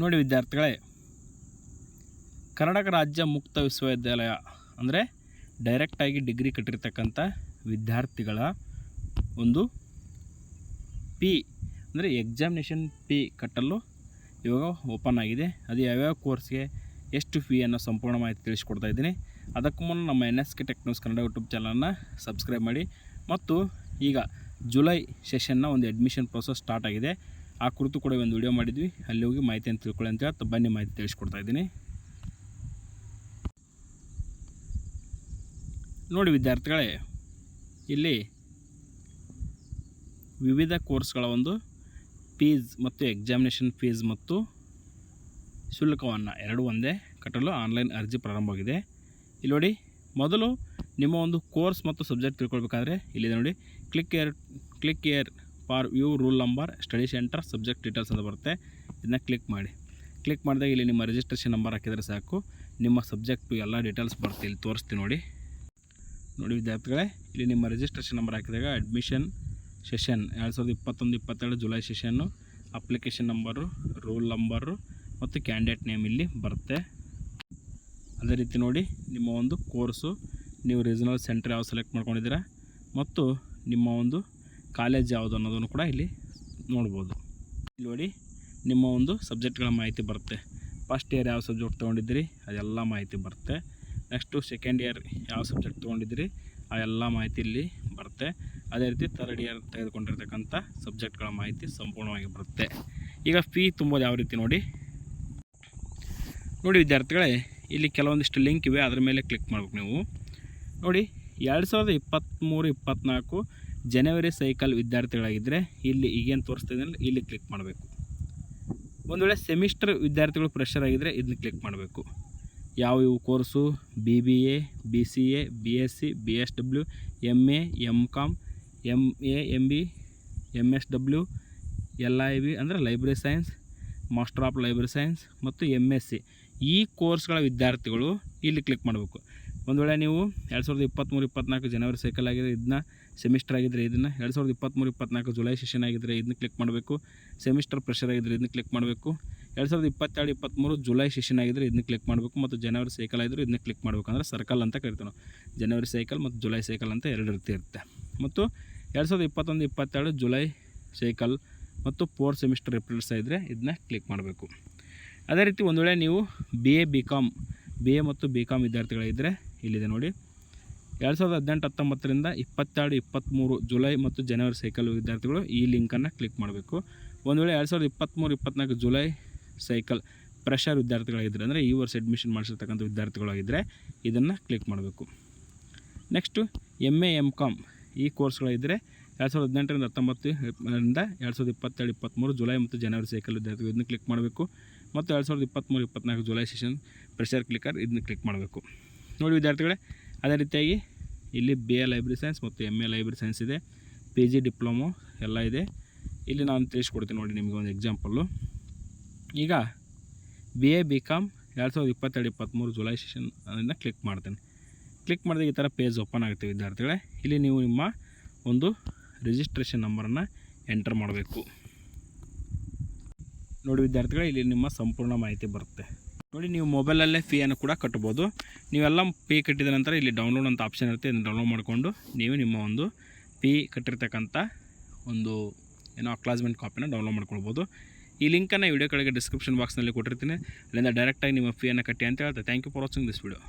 ನೋಡಿ ವಿದ್ಯಾರ್ಥಿಗಳೇ, ಕರ್ನಾಟಕ ರಾಜ್ಯ ಮುಕ್ತ ವಿಶ್ವವಿದ್ಯಾಲಯ ಅಂದರೆ ಡೈರೆಕ್ಟಾಗಿ ಡಿಗ್ರಿ ಕಟ್ಟಿರ್ತಕ್ಕಂಥ ವಿದ್ಯಾರ್ಥಿಗಳ ಒಂದು ಫೀ ಅಂದರೆ ಎಕ್ಸಾಮಿನೇಷನ್ ಫೀ ಕಟ್ಟಲು ಇವಾಗ ಓಪನ್ ಆಗಿದೆ. ಅದು ಯಾವ್ಯಾವ ಕೋರ್ಸ್ಗೆ ಎಷ್ಟು ಫೀ ಅನ್ನೋ ಸಂಪೂರ್ಣ ಮಾಹಿತಿ ತಿಳಿಸ್ಕೊಡ್ತಾ ಇದ್ದೀನಿ. ಅದಕ್ಕೂ ಮುನ್ನ ನಮ್ಮ NSK tech news Kannada YouTube ಚಾನಲನ್ನು ಸಬ್ಸ್ಕ್ರೈಬ್ ಮಾಡಿ. ಮತ್ತು ಈಗ ಜುಲೈ ಸೆಷನ್ನ ಒಂದು ಅಡ್ಮಿಷನ್ ಪ್ರೋಸೆಸ್ ಸ್ಟಾರ್ಟ್ ಆಗಿದೆ. ಆ ಕುರಿತು ಕೂಡ ಒಂದು ವಿಡಿಯೋ ಮಾಡಿದ್ವಿ, ಅಲ್ಲಿ ಹೋಗಿ ಮಾಹಿತಿಯನ್ನು ತಿಳ್ಕೊಳ್ಳಿ ಅಂತ ಹೇಳ್ತಾ ಬನ್ನಿ ಮಾಹಿತಿ ತಿಳಿಸ್ಕೊಡ್ತಾ ಇದ್ದೀನಿ. ನೋಡಿ ವಿದ್ಯಾರ್ಥಿಗಳೇ, ಇಲ್ಲಿ ವಿವಿಧ ಕೋರ್ಸ್ಗಳ ಒಂದು ಫೀಸ್ ಮತ್ತು ಎಕ್ಸಾಮಿನೇಷನ್ ಫೀಸ್ ಮತ್ತು ಶುಲ್ಕವನ್ನು ಎರಡೂ ಒಂದೇ ಕಟ್ಟಲು ಆನ್ಲೈನ್ ಅರ್ಜಿ ಪ್ರಾರಂಭವಾಗಿದೆ. ಇಲ್ಲಿ ನೋಡಿ, ಮೊದಲು ನಿಮ್ಮ ಒಂದು ಕೋರ್ಸ್ ಮತ್ತು ಸಬ್ಜೆಕ್ಟ್ ತಿಳ್ಕೊಳ್ಬೇಕಾದ್ರೆ ಇಲ್ಲಿದೆ ನೋಡಿ, click year for view rule number study centre subject details ಅಂತ ಬರುತ್ತೆ. ಇದನ್ನ ಕ್ಲಿಕ್ ಮಾಡಿ. ಕ್ಲಿಕ್ ಮಾಡಿದಾಗ ಇಲ್ಲಿ ನಿಮ್ಮ ರಿಜಿಸ್ಟ್ರೇಷನ್ ನಂಬರ್ ಹಾಕಿದರೆ ಸಾಕು, ನಿಮ್ಮ ಸಬ್ಜೆಕ್ಟು ಎಲ್ಲ ಡೀಟೇಲ್ಸ್ ಬರುತ್ತೆ. ಇಲ್ಲಿ ತೋರಿಸ್ತೀನಿ ನೋಡಿ ವಿದ್ಯಾರ್ಥಿಗಳೇ, ಇಲ್ಲಿ ನಿಮ್ಮ ರಿಜಿಸ್ಟ್ರೇಷನ್ ನಂಬರ್ ಹಾಕಿದಾಗ admission session 2021-22 July session, application number, rule number ಮತ್ತು ಕ್ಯಾಂಡಿಡೇಟ್ ನೇಮ್ ಇಲ್ಲಿ ಬರುತ್ತೆ. ಅದೇ ರೀತಿ ನೋಡಿ, ನಿಮ್ಮ ಒಂದು ಕೋರ್ಸು ನೀವು ರೀಜನಲ್ ಸೆಂಟರ್ ಯಾವ ಸೆಲೆಕ್ಟ್ ಮಾಡ್ಕೊಂಡಿದ್ದೀರಾ ಮತ್ತು ನಿಮ್ಮ ಒಂದು ಕಾಲೇಜ್ ಯಾವುದು ಅನ್ನೋದನ್ನು ಕೂಡ ಇಲ್ಲಿ ನೋಡ್ಬೋದು. ಇಲ್ಲಿ ನೋಡಿ, ನಿಮ್ಮ ಒಂದು ಸಬ್ಜೆಕ್ಟ್ಗಳ ಮಾಹಿತಿ ಬರುತ್ತೆ. ಫಸ್ಟ್ ಇಯರ್ ಯಾವ ಸಬ್ಜೆಕ್ಟ್ ತೊಗೊಂಡಿದ್ದೀರಿ ಅದೆಲ್ಲ ಮಾಹಿತಿ ಬರುತ್ತೆ. ನೆಕ್ಸ್ಟು ಸೆಕೆಂಡ್ ಇಯರ್ ಯಾವ ಸಬ್ಜೆಕ್ಟ್ ತೊಗೊಂಡಿದ್ದೀರಿ ಆ ಎಲ್ಲ ಮಾಹಿತಿ ಇಲ್ಲಿ ಬರುತ್ತೆ. ಅದೇ ರೀತಿ ಥರ್ಡ್ ಇಯರ್ ತೆಗೆದುಕೊಂಡಿರ್ತಕ್ಕಂಥ ಸಬ್ಜೆಕ್ಟ್ಗಳ ಮಾಹಿತಿ ಸಂಪೂರ್ಣವಾಗಿ ಬರುತ್ತೆ. ಈಗ ಫೀ ತುಂಬೋದು ಯಾವ ರೀತಿ ನೋಡಿ ವಿದ್ಯಾರ್ಥಿಗಳೇ, ಇಲ್ಲಿ ಕೆಲವೊಂದಿಷ್ಟು ಲಿಂಕ್ ಇವೆ, ಅದರ ಮೇಲೆ ಕ್ಲಿಕ್ ಮಾಡ್ಬೇಕು ನೀವು. ನೋಡಿ, 2023-24 ಜನವರಿ ಸೈಕಲ್ ವಿದ್ಯಾರ್ಥಿಗಳಾಗಿದ್ದರೆ ಇಲ್ಲಿ ಈಗೇನು ತೋರಿಸ್ತಿದ್ದೀನಿ ಇಲ್ಲಿ ಕ್ಲಿಕ್ ಮಾಡಬೇಕು. ಒಂದು ವೇಳೆ ಸೆಮಿಸ್ಟರ್ ವಿದ್ಯಾರ್ಥಿಗಳು ಫ್ರೆಷರ್ ಆಗಿದ್ದರೆ ಇದನ್ನ ಕ್ಲಿಕ್ ಮಾಡಬೇಕು. ಯಾವ course BBA, BCA, BSc, BSW, MA, MCom, MA, MB, MSW, LIB ಅಂದರೆ library science, master of library science ಮತ್ತು MSc ಈ ಕೋರ್ಸ್ಗಳ ವಿದ್ಯಾರ್ಥಿಗಳು ಇಲ್ಲಿ ಕ್ಲಿಕ್ ಮಾಡಬೇಕು. ಒಂದು ವೇಳೆ ನೀವು 2023-24 ಜನವರಿ ಸೈಕಲ್ ಆಗಿದ್ರೆ ಇದನ್ನ ಸೆಮಿಸ್ಟರ್ ಆಗಿದ್ದರೆ ಇದನ್ನು, 2023-24 ಜುಲೈ ಸೆಷನ್ ಆಗಿದ್ದರೆ ಇದನ್ನ ಕ್ಲಿಕ್ ಮಾಡಬೇಕು. ಸೆಮಿಸ್ಟರ್ ಪ್ರೆಷರ್ ಆಗಿದ್ದರೆ ಇದನ್ನ ಕ್ಲಿಕ್ ಮಾಡಬೇಕು. 2022-23 ಜುಲೈ ಸೆಷನ್ ಆಗಿದ್ದರೆ ಇದನ್ನ ಕ್ಲಿಕ್ ಮಾಡಬೇಕು. ಮತ್ತು ಜನವರಿ ಸೈಕಲ್ ಆಗಿದ್ದರೆ ಇದನ್ನ ಕ್ಲಿಕ್ ಮಾಡಬೇಕು. ಅಂದರೆ ಸರ್ಕಲ್ ಅಂತ ಕರಿತೀವಿ ನಾವು. ಜನವರಿ ಸೈಕಲ್ ಮತ್ತು ಜುಲೈ ಸೈಕಲ್ ಅಂತ ಎರಡು ರೀತಿ ಇರುತ್ತೆ. ಮತ್ತು 2021-22 ಜುಲೈ ಸೈಕಲ್ ಮತ್ತು 4th ಸೆಮಿಸ್ಟರ್ ಏಪ್ರಿಲ್ಸ್ ಆಗಿದ್ದರೆ ಇದನ್ನ ಕ್ಲಿಕ್ ಮಾಡಬೇಕು. ಅದೇ ರೀತಿ ಒಂದು ವೇಳೆ ನೀವು BA ಮತ್ತು BCom ವಿದ್ಯಾರ್ಥಿಗಳಿದ್ದರೆ ಇಲ್ಲಿದೆ ನೋಡಿ, 2018-19ರಿಂದ 22-23 ಜುಲೈ ಮತ್ತು ಜನವರಿ ಸೈಕಲ್ ವಿದ್ಯಾರ್ಥಿಗಳು ಈ ಲಿಂಕನ್ನು ಕ್ಲಿಕ್ ಮಾಡಬೇಕು. ಒಂದು ವೇಳೆ 2023-24 ಜುಲೈ ಸೈಕಲ್ ಫ್ರೆಷರ್ ವಿದ್ಯಾರ್ಥಿಗಳಾಗಿದ್ದರೆ ಅಂದರೆ ಈ ವರ್ಷ ಅಡ್ಮಿಷನ್ ಮಾಡಿಸಿರ್ತಕ್ಕಂಥ ವಿದ್ಯಾರ್ಥಿಗಳಾಗಿದ್ದರೆ ಇದನ್ನು ಕ್ಲಿಕ್ ಮಾಡಬೇಕು. ನೆಕ್ಸ್ಟು MA MCom ಈ ಕೋರ್ಸ್ಗಳಿದ್ದರೆ 2018-19ರಿಂದ 2022-23 ಜುಲೈ ಮತ್ತು ಜನವರಿ ಸೈಕಲ್ ವಿದ್ಯಾರ್ಥಿಗಳು ಇದನ್ನು ಕ್ಲಿಕ್ ಮಾಡಬೇಕು. ಮತ್ತು 2023-24 ಜುಲೈ ಸೆಷನ್ ಪ್ರೆಷರ್ ಕ್ಲಿಕ್ಕರ್ ಇದನ್ನ ಕ್ಲಿಕ್ ಮಾಡಬೇಕು. ನೋಡಿ ವಿದ್ಯಾರ್ಥಿಗಳೇ, ಅದೇ ರೀತಿಯಾಗಿ ಇಲ್ಲಿ BA ಲೈಬ್ರರಿ ಸೈನ್ಸ್ ಮತ್ತು MA ಲೈಬ್ರರಿ ಸೈನ್ಸ್ ಇದೆ, PG ಡಿಪ್ಲೊಮೊ ಎಲ್ಲ ಇದೆ. ಇಲ್ಲಿ ನಾನು ತಿಳಿಸ್ಕೊಡ್ತೀನಿ ನೋಡಿ ನಿಮಗೆ ಒಂದು ಎಕ್ಸಾಂಪಲ್ಲು. ಈಗ BA BCom 2022-23 ಜುಲೈ ಸೆಷನ್ ಅದನ್ನು ಕ್ಲಿಕ್ ಮಾಡ್ತೇನೆ. ಕ್ಲಿಕ್ ಮಾಡಿದಾಗ ಈ ಥರ ಪೇಜ್ ಓಪನ್ ಆಗುತ್ತೆ ವಿದ್ಯಾರ್ಥಿಗಳೇ. ಇಲ್ಲಿ ನೀವು ನಿಮ್ಮ ಒಂದು ರಿಜಿಸ್ಟ್ರೇಷನ್ ನಂಬರನ್ನು ಎಂಟರ್ ಮಾಡಬೇಕು. ನೋಡಿ ವಿದ್ಯಾರ್ಥಿಗಳೇ, ಇಲ್ಲಿ ನಿಮ್ಮ ಸಂಪೂರ್ಣ ಮಾಹಿತಿ ಬರುತ್ತೆ. ನೋಡಿ, ನೀವು ಮೊಬೈಲಲ್ಲೇ ಫೀಯನ್ನು ಕೂಡ ಕಟ್ಬೋದು. ನೀವೆಲ್ಲ ಫೀ ಕಟ್ಟಿದ ನಂತರ ಇಲ್ಲಿ ಡೌನ್ಲೋಡ್ ಅಂತ ಆಪ್ಷನ್ ಇರುತ್ತೆ, ಇದನ್ನು ಡೌನ್ಲೋಡ್ ಮಾಡಿಕೊಂಡು ನೀವು ನಿಮ್ಮ ಒಂದು ಫೀ ಕಟ್ಟಿರ್ತಕ್ಕಂಥ ಒಂದು ಅಕ್ಲಾಸ್ಮೆಂಟ್ ಕಾಪಿನ ಡೌನ್ಲೋಡ್ ಮಾಡ್ಕೊಳ್ಬೋದು. ಈ ಲಿಂಕನ್ನು ವಿಡಿಯೋ ಕೆಳಗೆ ಡಿಸ್ಕ್ರಿಪ್ಷನ್ ಬಾಕ್ಸ್ನಲ್ಲಿ ಕೊಟ್ಟಿರ್ತೀನಿ. ಅಲ್ಲಿಂದ ಡೈರೆಕ್ಟಾಗಿ ನಿಮ್ಮ ಫೀಯನ್ನು ಕಟ್ಟಿ ಅಂತ ಹೇಳ್ತಾ thank you for watching this video.